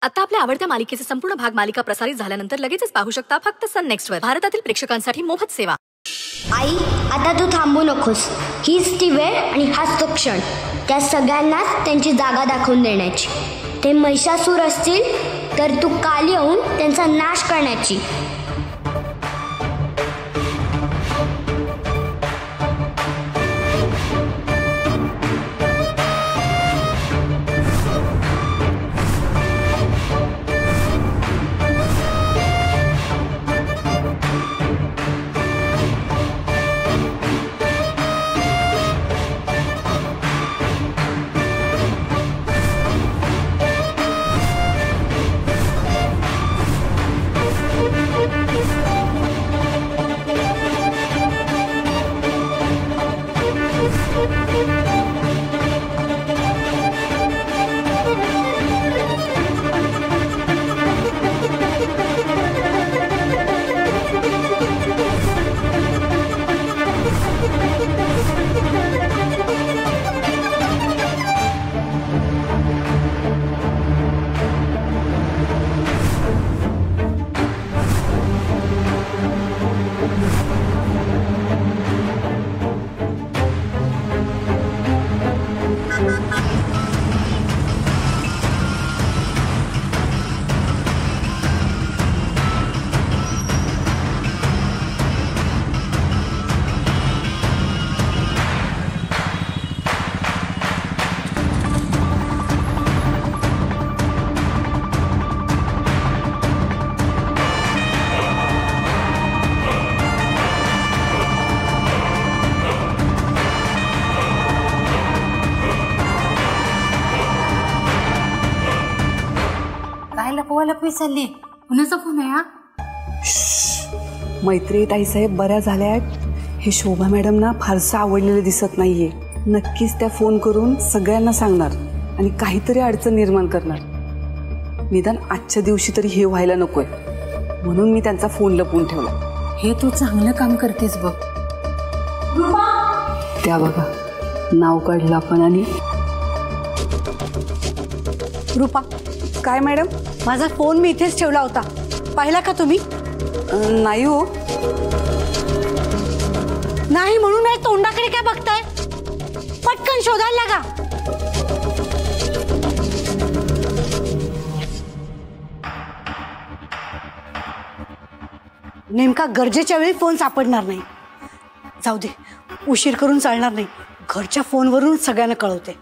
आता आपल्या आवडत्या मालिकेचे संपूर्ण भाग मालिका प्रसारित झाल्यानंतर लगेचच पाहू शकता फक्त सन नेक्स्टवर. भारतातील प्रेक्षकांसाठी मोफत सेवा. आई, आता तू थांबू नकोस. हीच ती वेळ आणि हाच तो क्षण त्या सगळ्यांनाच त्यांची जागा दाखवून देण्याची. ते महिषासूर असतील तर तू काली होऊन त्यांचा नाश करण्याची. लपवी चालली. कुणाचा फोन आहे हा? मैत्री ताईसाहेब बऱ्या झाल्या आहेत. हे शोभा मॅडम ना फारसं आवडलेलं दिसत नाहीये. नक्कीच त्या फोन करून सगळ्यांना सांगणार आणि काहीतरी अडचण निर्माण करणार. निदान आजच्या दिवशी तरी हे व्हायला नकोय म्हणून मी त्यांचा फोन लपवून ठेवला. हे तू चांगलं काम करतेस बघ. त्या बघा नाव काढलं आपण. आणि रूपा, काय मॅडम? माझा फोन मी इथेच ठेवला होता, पाहिला का तुम्ही? नाही हो. नाही म्हणून नाही, तोंडाकडे काय बघताय? पटकन शोधायला लागा. नेमका गरजेच्या वेळी फोन सापडणार नाही. जाऊ दे, उशीर करून चालणार नाही. घरच्या फोनवरून सगळ्यांना कळवते.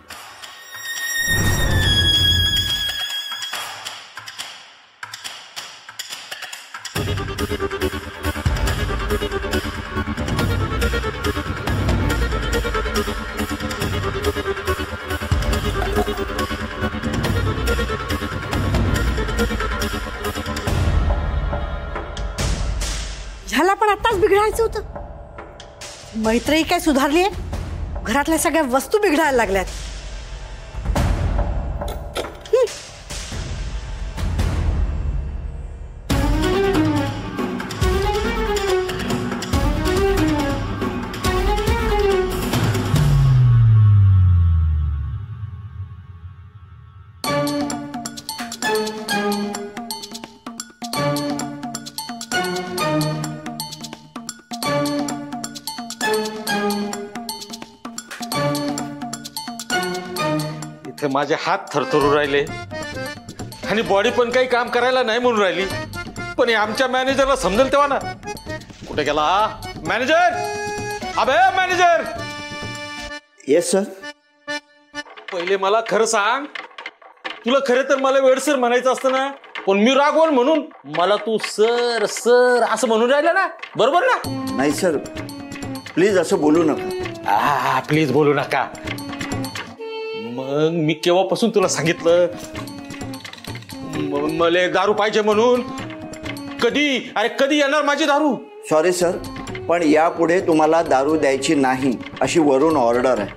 ह्याला पण आताच बिघडायचं होतं. मैत्री काय सुधारली आहे? घरातल्या सगळ्या वस्तू बिघडायला लागल्यात. इथे माझे हात थरथरू राहिले आणि बॉडी पण काही काम करायला नाही म्हणून राहिली. पण आमच्या मॅनेजरला समजेल तेव्हा ना. कुठे गेला मॅनेजर? अबे मॅनेजर. Yes sir. पहिले मला खरं सांग, तुला खरं तर मला वेडसर म्हणायचं असतं ना, पण मी रागवण म्हणून मला तू सर सर असं म्हणून राहिला ना, बरोबर ना? नाही सर, प्लीज असं बोलू नका. प्लीज बोलू नका. मग मी केव्हापासून तुला सांगितलं मला दारू पाहिजे म्हणून? कधी? अरे कधी येणार माझी दारू? सॉरी सर, पण यापुढे तुम्हाला दारू द्यायची नाही अशी वरून ऑर्डर आहे.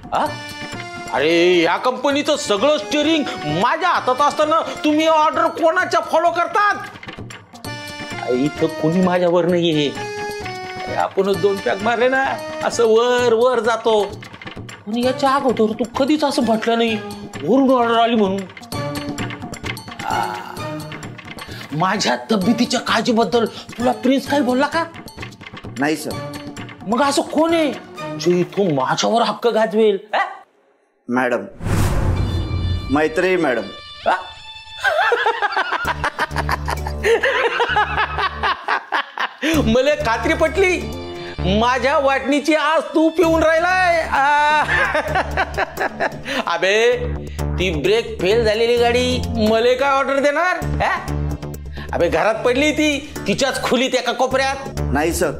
अरे या कंपनीचं सगळं स्टिअरिंग माझ्या हातात असताना तुम्ही ऑर्डर कोणाच्या फॉलो करतात? इथं कोणी माझ्यावर नाहीये. आपणच 2 पॅक मारले ना असं वर वर जातो. आणि याच्या अगोदर तू कधीच असं म्हटलं नाही वरून ऑर्डर आली म्हणून. माझ्या तब्येतीच्या काळजीबद्दल तुला प्रिन्स काही बोलला का? नाही सर. मग असं कोण आहे जो इथून माझ्यावर हक्क गाजवेल? मॅडम, मैत्री मॅडम. मला खात्री पटली, माझ्या वाटणीची आज तू पिऊन राहिलाय. अबे ती ब्रेक फेल झालेली गाडी मला काय ऑर्डर देणार? अबे घरात पडली ती, तिच्याच खोलीत एका कोपऱ्यात. नाही सर,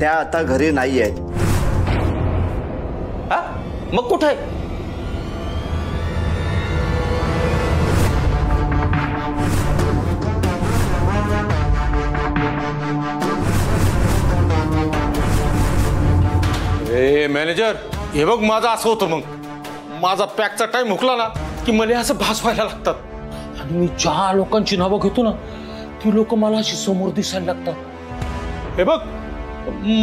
त्या आता घरी नाही आहेत. मग कुठे आहे? मॅनेजर, हे बघ माझं असं होतं, मग माझा पॅकचा टाइम हुकला ना की मला असं भास व्हायला लागतात. आणि मी ज्या लोकांची नावं घेतो ना ती लोक मला अशी समोर दिसायला लागतात. हे बघ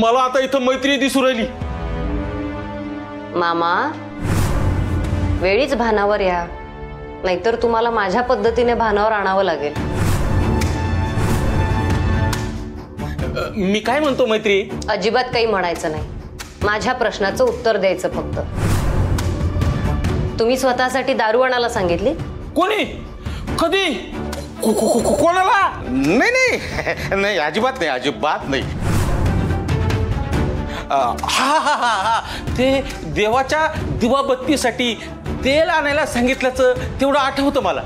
मला आता इथं मैत्री दिसू राहिली. मामा, वेळीच भानावर या, नाहीतर तुम्हाला माझ्या पद्धतीने भानावर आणावं लागेल. मी काय म्हणतो मैत्री? अजिबात काही म्हणायचं नाही, माझ्या प्रश्नाचं उत्तर द्यायचं फक्त. तुम्ही स्वतःसाठी दारू आणायला सांगितली? कोणी? कधी? कोणाला? नाही नाही नाही, अजिबात नाही, अजिबात नाही. हा, ते देवाच्या दिवाबत्तीसाठी तेल आणायला सांगितल्याचं तेवढं आठवतं मला.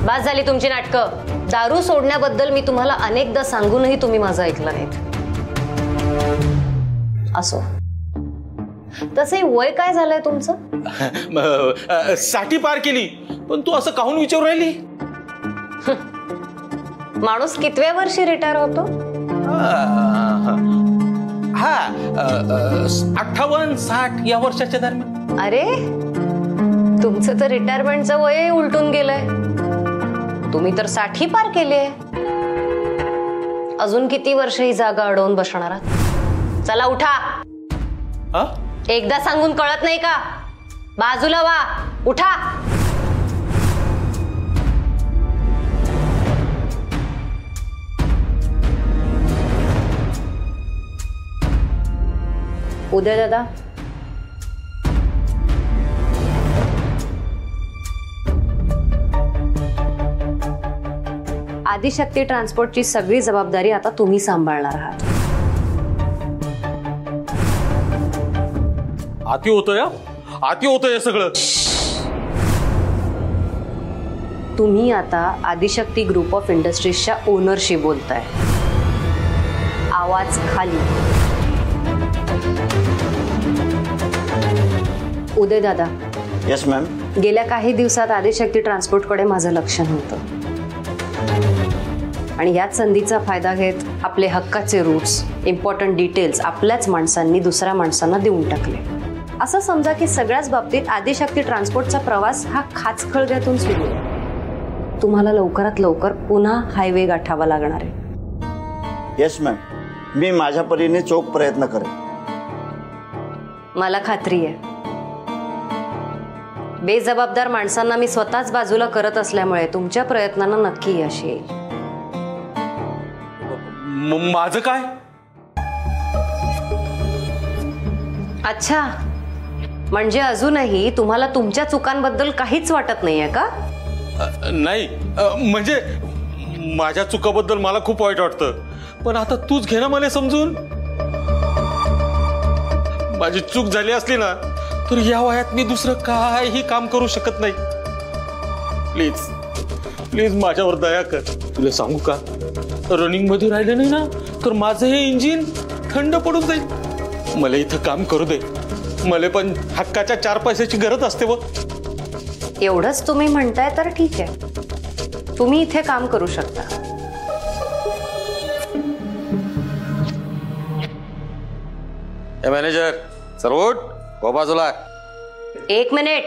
बास झाली तुमची नाटकं. दारू सोडण्याबद्दल मी तुम्हाला अनेकदा सांगूनही तुम्ही माझं ऐकलं नाहीत. असो, तसे वय काय झालंय तुमचं? 60 पार केली, पण तू असं काहून विचारू राहिली? माणूस कितव्या वर्षी रिटायर होतो? 58-60 या वर्षाच्या दरम्यान. अरे, तुमचं तर रिटायरमेंटचं वय उलटून गेलंय. तुम्ही तर 60 पार केले. अजून किती वर्ष ही जागा अडवून बसणार आहात? चला उठा. एकदा सांगून कळत नाही का? बाजूला वा, उठा. उदय दादा, आदिशक्ती ट्रान्सपोर्टची सगळी जबाबदारी आता तुम्ही सांभाळणार आहात. आती होतंय सगळं. तुम्ही आता आदिशक्ती ग्रुप ऑफ इंडस्ट्रीजच्या ओनरशी बोलताय. आवाज खाली. उदय दादा. Yes ma'am. गेल्या काही दिवसात आदिशक्ती ट्रान्सपोर्टकडे माझं लक्ष नव्हतं, आणि याच संधीचा फायदा घेत आपले हक्काचे रूट्स, इम्पॉर्टंट डिटेल्स आपल्याच माणसांनी दुसऱ्या माणसांना देऊन टाकले. असं समजा की सगळ्याच बाबतीत आदिशक्ती ट्रान्सपोर्टचा प्रवास हा खाचखळग्यातून सुरू आहे. तुम्हाला लवकरात लवकर पुन्हा हायवे गाठावा लागणार आहे. येस मॅम, मी माझ्या परीने चोख प्रयत्न करेन. मला खात्री आहे, बेजबाबदार माणसांना मी स्वतःच बाजूला करत असल्यामुळे तुमच्या प्रयत्नांना नक्की यश येईल. माझं काय? अच्छा, म्हणजे अजूनही तुम्हाला तुमच्या चुकांबद्दल काहीच वाटत नाहीये का? नाही, म्हणजे माझ्या चुकाबद्दल मला खूप वाईट वाटतं, पण आता तूच घे ना मला समजून. माझी चूक झाली असली ना तर या वयात मी दुसरं काहीही काम करू शकत नाही. प्लीज प्लीज माझ्यावर दया कर. तुला सांगू का, रनिंग मध्ये राहिलं नाही ना तर माझं हे इंजिन थंड पडून जाईल. मला इथं काम करू दे, मला पण हक्काच्या 4 पैशाची गरज असते. व एवढंच तुम्ही म्हणताय तर ठीक आहे, तुम्ही इथे काम करू शकता. मॅनेजर सर्वोट हो बाजूला. 1 मिनिट.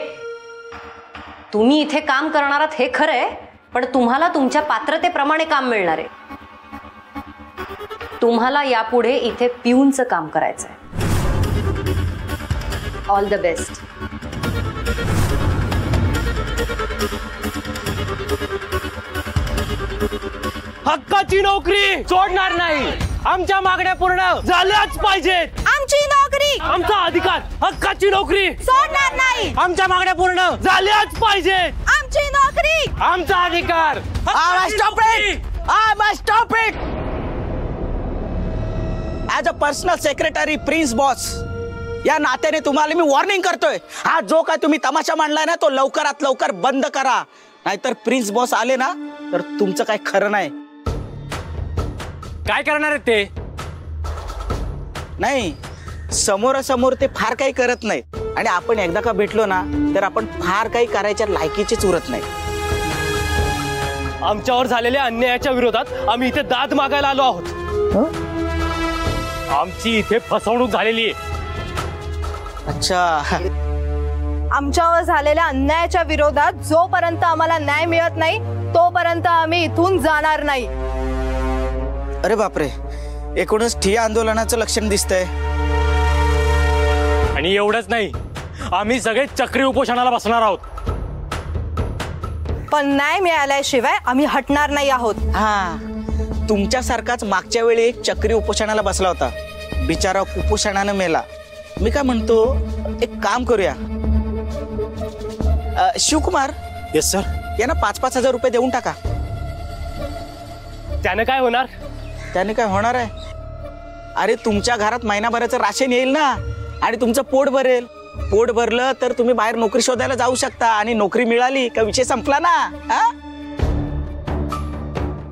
तुम्ही इथे काम करणार आहात हे खरंय, पण तुम्हाला तुमच्या पात्रतेप्रमाणे काम मिळणार आहे. तुम्हाला यापुढे इथे पिऊनचं काम करायचंय. All the best. हक्काची नोकरी सोडणार नाही. आमच्या मागण्या पूर्ण झाल्याच पाहिजेत. आमची नोकरी, आमचा अधिकार. हक्काची नोकरी सोडणार नाही. आमच्या मागण्या पूर्ण झाल्याच पाहिजेत. आमची नोकरी, आमचा अधिकार. Stop it. As a personal secretary prince boss या नात्याने तुम्हाला मी वॉर्निंग करतोय. हा जो काय तुम्ही तमाशा मांडलाय ना तो लवकरात लवकर बंद करा, नाहीतर प्रिन्स बॉस आले ना तर तुमचं काय खरं नाही. काय करणार आहेत ते? नाही, समोरासमोर ते फार काही करत नाहीत आणि आपण एकदा का भेटलो ना तर आपण फार काही करायच्या लायकीचीच उरत नाही. आमच्यावर झालेल्या अन्यायाच्या विरोधात आम्ही इथे दाद मागायला आलो आहोत. आमची इथे फसवणूक झालेली आहे. अच्छा, आमच्यावर झालेल्या अन्यायाच्या विरोधात जोपर्यंत आम्हाला न्याय मिळत नाही तोपर्यंत आम्ही इथून जाणार नाही. अरे बापरे, एकूणच ठिय्या आंदोलनाचं लक्षण दिसतंय. आणि एवढंच नाही, आम्ही सगळे चक्री उपोषणाला बसणार आहोत. पण न्याय मिळाल्याशिवाय आम्ही हटणार नाही आहोत. हा, तुमच्यासारखाच मागच्या वेळी एक चक्री उपोषणाला बसला होता, बिचारा कुपोषणानं मेला. मी काय म्हणतो, एक काम करूया. शिवकुमार. Yes sir. यांना 5,000 रुपये देऊन टाका. त्याने काय होणार? त्याने काय होणार आहे? अरे तुमच्या घरात महिनाभराचं राशन येईल ना आणि तुमचं पोट भरेल. पोट भरलं तर तुम्ही बाहेर नोकरी शोधायला जाऊ शकता आणि नोकरी मिळाली का विषय संपला ना.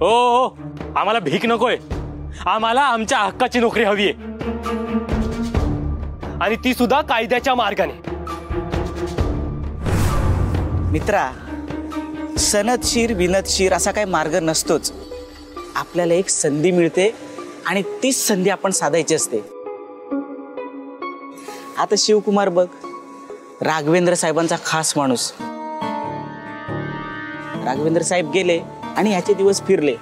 हो, आम्हाला भीक नकोय. आम्हाला आमच्या हक्काची नोकरी हवी आहे आणि ती सुद्धा कायद्याच्या मार्गाने. मित्रा, सनदशीर विनदशीर असा काही मार्ग नसतोच. आपल्याला एक संधी मिळते आणि तीच संधी आपण साधायची असते. आता शिवकुमार बघ, राघवेंद्र साहेबांचा खास माणूस. राघवेंद्र साहेब गेले आणि ह्याचे दिवस फिरले.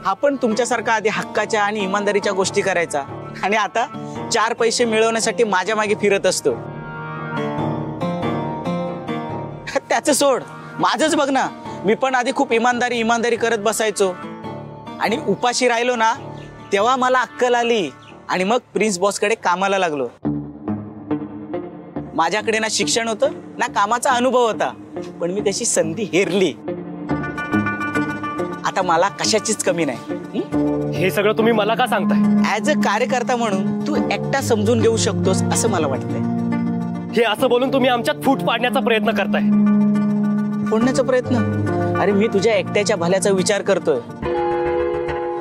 आपण तुमच्यासारखा आधी हक्काच्या आणि इमानदारीच्या गोष्टी करायचा आणि आता 4 पैसे मिळवण्यासाठी माझ्या मागे फिरत असतो. त्याचं सोड, माझंच बघ ना. मी पण आधी खूप इमानदारी करत बसायचो आणि उपाशी राहिलो ना तेव्हा मला अक्कल आली आणि मग प्रिन्स बॉसकडे कामाला लागलो. माझ्याकडे ना शिक्षण होतं ना कामाचा अनुभव होता, पण मी तशी संधी हेरली. आता मला कशाचीच कमी नाही. हे सगळं तुम्ही मला का सांगताय? ऍज अ कार्यकर्ता म्हणून तू एकटा समजून घेऊ शकतोस असं मला वाटतंय. हे असं बोलून तुम्ही आमच्यात फूट पाडण्याचा प्रयत्न करताय. फोडण्याचा प्रयत्न? अरे मी तुझ्या एकट्याच्या भल्याचा विचार करतोय.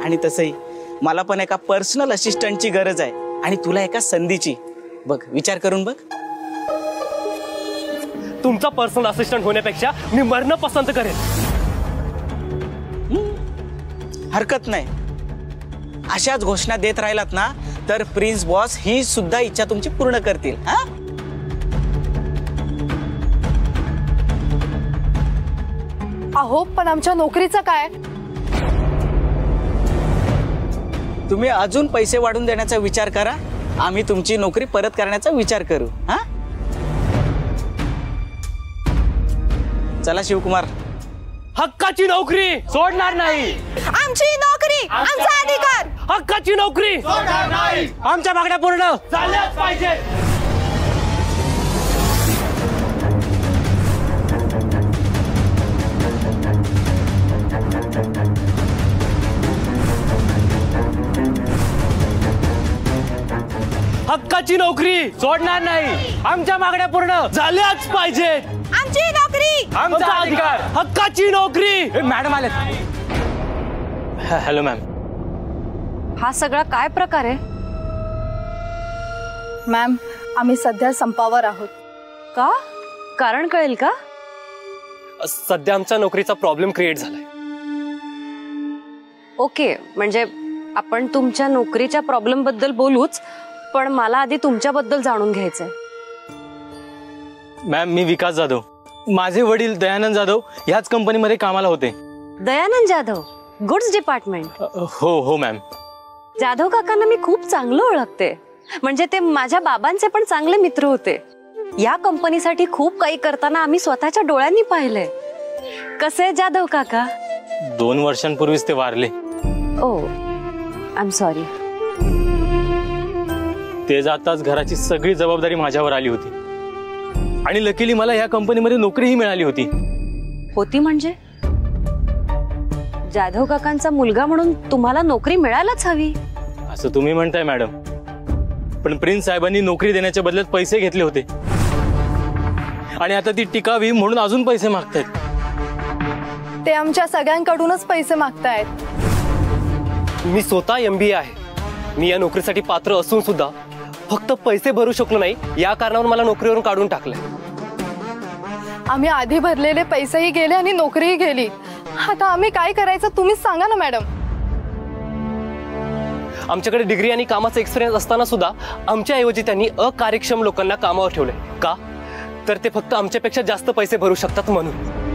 आणि तसंही मला पण एका पर्सनल असिस्टंटची गरज आहे आणि तुला एका संधीची. बघ, विचार करून बघ. तुमचा पर्सनल असिस्टंट होण्यापेक्षा मी मरणं पसंत करेन. हरकत नाही. अशाच घोषणा देत राहिलात ना तर प्रिन्स बॉस ही सुद्धा इच्छा तुमची पूर्ण करतील. हा, अहो पण आमच्या नोकरीचं काय? तुम्ही अजून पैसे वाढून देण्याचा विचार करा, आम्ही तुमची नोकरी परत करण्याचा विचार करू. हा, चला शिवकुमार. हक्काची नोकरी सोडणार नाही. आमची नोकरी, आमचा अधिकार. हक्काची नोकरी सोडणार नाही. आमच्या मागण्या पूर्ण झाल्याच पाहिजेत. हक्काची नोकरी सोडणार नाही. आमच्या मागण्या पूर्ण झाल्याच पाहिजेत. आमची नोकरी, आमचा अधिकार. हक्काची नोकरी. मॅडम आले. Hello ma'am. हा सगळा काय प्रकार आहे? मॅम, आम्ही सध्या संपावर आहोत. का? कारण कळेल का? सध्या आमच्या नोकरीचा प्रॉब्लेम क्रिएट झालाय. ओके, म्हणजे आपण तुमच्या नोकरीच्या प्रॉब्लेम बद्दल बोलूच, पण मला आधी तुमच्याबद्दल जाणून घ्यायचंय. मॅम, मी विकास जाधव. माझे वडील दयानंद जाधव ह्याच कंपनीमध्ये कामाला होते. Dayanand Jadhav, goods department. हो मॅम. जाधव काकांना मी खूप चांगलं ओळखते. म्हणजे ते माझ्या बाबांचे पण चांगले मित्र होते. या कंपनीसाठी खूप काही करताना आम्ही स्वतःच्या डोळ्यांनी पाहिलंय. कसे जाधव काका? 2 वर्षांपूर्वीच ते वारले. ओ आय एम सॉरी. ते जाताच घराची सगळी जबाबदारी माझ्यावर आली होती आणि लकीली मला या कंपनीमध्ये नोकरीही मिळाली होती. होती म्हणजे जाधव काकांचा मुलगा म्हणून तुम्हाला नोकरी मिळायलाच हवी असं तुम्ही म्हणताय मॅडम, पण प्रिन्स साहेबांनी नोकरी देण्याच्या बदल्यात पैसे घेतले होते आणि आता ती टिकावी म्हणून अजून पैसे मागतायत. ते आमच्या सगळ्यांकडूनच पैसे मागतायत. मी स्वतः MBA आहे. मी या नोकरीसाठी पात्र असून सुद्धा फक्त पैसे भरू शकलो नाही, या कारणावर मला नोकरीवरून काढून टाकलंय. आम्ही आधी भरलेले पैसेही गेले आणि नोकरीही गेली. आता आम्ही काय करायचं तुम्हीच सांगा ना मॅडम. आमच्याकडे डिग्री आणि कामाचा एक्सपिरियन्स असताना सुद्धा आमच्या ऐवजी त्यांनी अकार्यक्षम लोकांना कामावर ठेवले. का? तर ते फक्त आमच्यापेक्षा जास्त पैसे भरू शकतात म्हणून.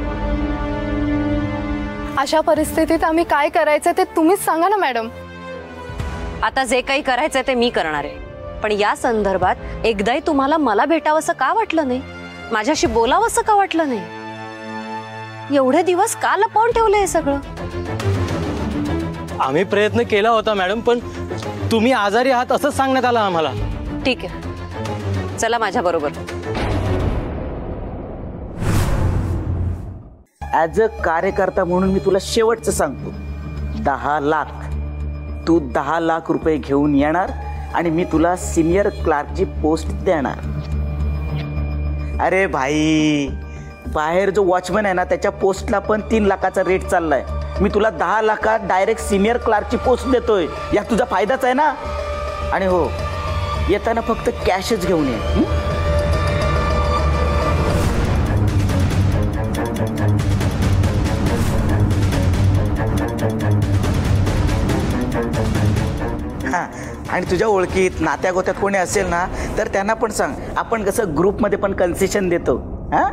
अशा परिस्थितीत आम्ही काय करायचं ते तुम्हीच सांगा ना मॅडम. आता जे काही करायचंय ते मी करणार आहे, पण या संदर्भात एकदाही तुम्हाला मला भेटावंसं का वाटलं नाही, माझ्याशी बोलावंसं का वाटलं नाही? एवढे दिवस का लपवून ठेवलं हे सगळं? आम्ही प्रयत्न केला होता मॅडम, पण तुम्ही आजारी आहात असंच सांगण्यात आलं आम्हाला. ठीक आहे, चला माझ्या बरोबर. ॲज अ कार्यकर्ता म्हणून मी तुला शेवटचं सांगतो, 10 लाख. तू 10 लाख रुपये घेऊन येणार आणि मी तुला सिनियर क्लार्कची पोस्ट देणार. अरे भाई, बाहेर जो वॉचमॅन आहे ना त्याच्या पोस्टला पण 3 लाखाचा रेट चाललाय. मी तुला 10 लाखात डायरेक्ट सिनियर क्लार्कची पोस्ट देतोय. यात तुझा फायदाच आहे ना. आणि हो, येताना फक्त कॅशच घेऊन ये. हां, आणि तुझ्या ओळखीत नात्या गोत्यात कोणी असेल ना तर त्यांना पण सांग. आपण कसं ग्रुपमध्ये पण कन्सेशन देतो. हां,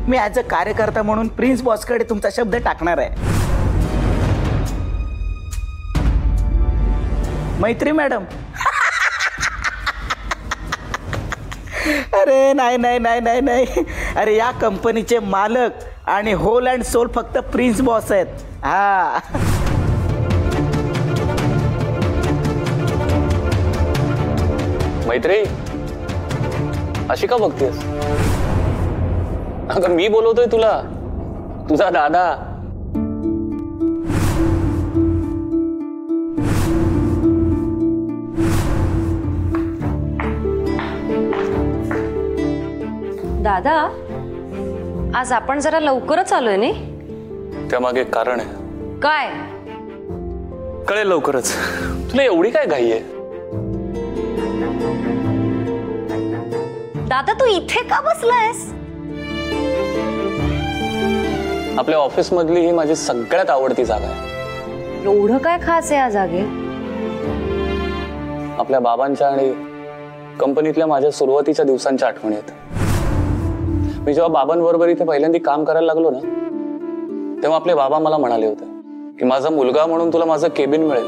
मी ॲज अ कार्यकर्ता म्हणून प्रिन्स बॉसकडे तुमचा शब्द टाकणार आहे. मैत्री मॅडम. अरे नाही नाही नाही नाही नाही, अरे या कंपनीचे मालक आणि होल अँड सोल फक्त प्रिन्स बॉस आहेत. हा, मैत्री अशी का बघतेस? अगं मी बोलवतोय तुला, तुझा दादा. दादा, आज आपण जरा लवकरच आलोय नाही? त्यामागे एक कारण आहे. काय? कळेल लवकरच. तुला एवढी काय घाई आहे? दादा, तू इथे का बसलायस? आपल्या ऑफिस मधली ही माझी सगळ्यात आवडती जागा आहे. एवढं काय खास आहे या जागेत? आपल्या बाबांच्या आणि कंपनीतल्या माझ्या सुरुवातीच्या दिवसांच्या आठवणी आहेत. मी जेव्हा बाबांबरोबर इथे पहिल्यांदा काम करायला लागलो ना, तेव्हा आपले बाबा मला म्हणाले होते की माझा मुलगा म्हणून तुला माझं केबिन मिळेल,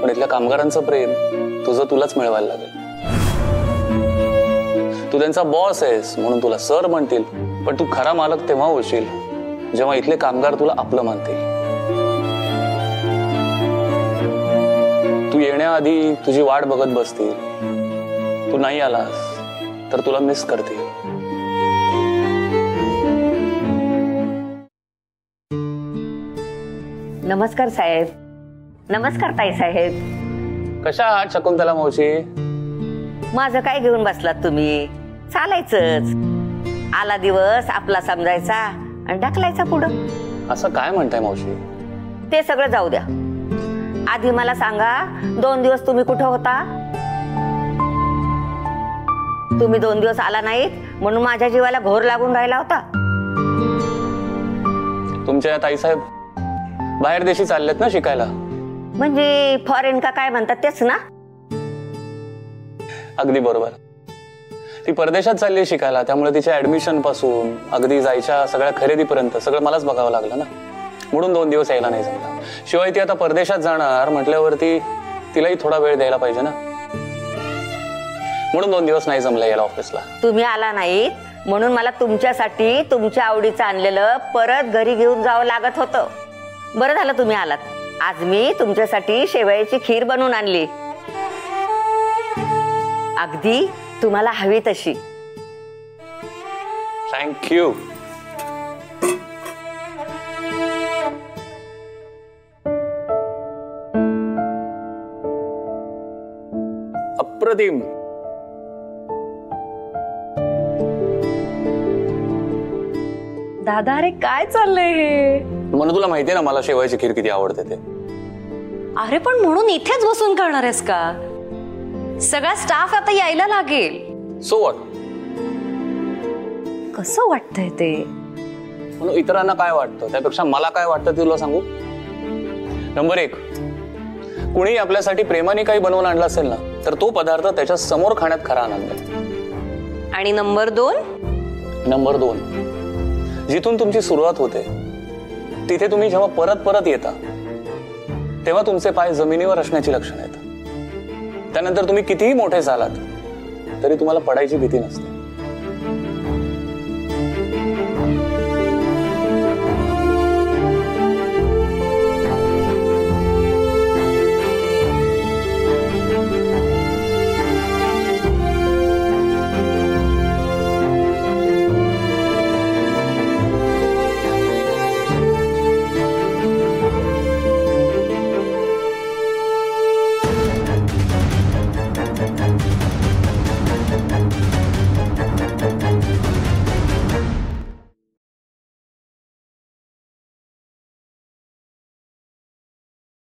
पण इथल्या कामगारांचं प्रेम तुझं तुलाच मिळवायला लागेल. तू त्यांचा बॉस आहेस म्हणून तुला सर म्हणतील, पण तू खरा मालक तेव्हा होशील जेव्हा इथले कामगार तुला आपलं मानतील. तू येण्याआधी तुझी वाट बघत बसतील. तू नाही आलास तर तुला मिस करतील. नमस्कार साहेब. नमस्कार ताई साहेब. कशा आहात शकुंतला मावशी? माझं काय घेऊन बसलात तुम्ही? चालायचंच. आला दिवस आपला समजायचा आणि ढकलायचा पुढं. असं काय म्हणताय मावशी? ते सगळं जाऊ द्या. आधी मला सांगा, 2 दिवस तुम्ही कुठं होता? तुम्ही 2 दिवस आला नाहीत म्हणून माझ्या जीवाला घोर लागून राहिला होता. तुमच्या ताईसाहेब बाहेर देशी चाललेत ना शिकायला. म्हणजे फॉरेन का काय म्हणतात तेच ना? अगदी बरोबर. ती परदेशात चालली शिकायला, त्यामुळे तिच्या ऍडमिशन पासून अगदी जायच्या सगळ्या खरेदीपर्यंत सगळं मलाच बघावं लागलं ना, म्हणून 2 दिवस यायला नाही जमला. शिवाय ती आता परदेशात जाणार म्हटल्यावरती तिलाही थोडा वेळ द्यायला पाहिजे ना, म्हणून 2 दिवस नाही जमला यायला ऑफिसला. तुम्ही आला नाहीत म्हणून मला तुमच्यासाठी तुमच्या आवडीचं आणलेलं परत घरी घेऊन जावं लागत होतं. बरं झालं तुम्ही आलात. आज मी तुमच्यासाठी शेवयाची खीर बनवून आणली, अगदी तुम्हाला हवी तशी. थँक्यू. अप्रतिम. दादा, अरे काय चाललंय हे? म्हणून तुला माहितीये ना मला शेवयाची खीर किती आवडते ते. अरे पण म्हणून इथेच बसून करणार आहेस का? सगळा स्टाफ आता यायला लागेल. So what? कसं वाटतंय ते? म्हणून इतरांना काय वाटतं त्यापेक्षा मला काय वाटतं तुला सांगू. नंबर 1, कुणी आपल्यासाठी प्रेमाने काही बनवून आणलं असेल ना तर तो पदार्थ त्याच्या समोर खाण्यात खरा आनंद आहे. आणि नंबर 2, जिथून तुमची सुरुवात होते तिथे तुम्ही जेव्हा परत परत येता तेव्हा तुमचे पाय जमिनीवर असण्याची लक्षणं येतात. त्यानंतर तुम्ही कितीही मोठे झालात तरी तुम्हाला पडायची भीती नसते.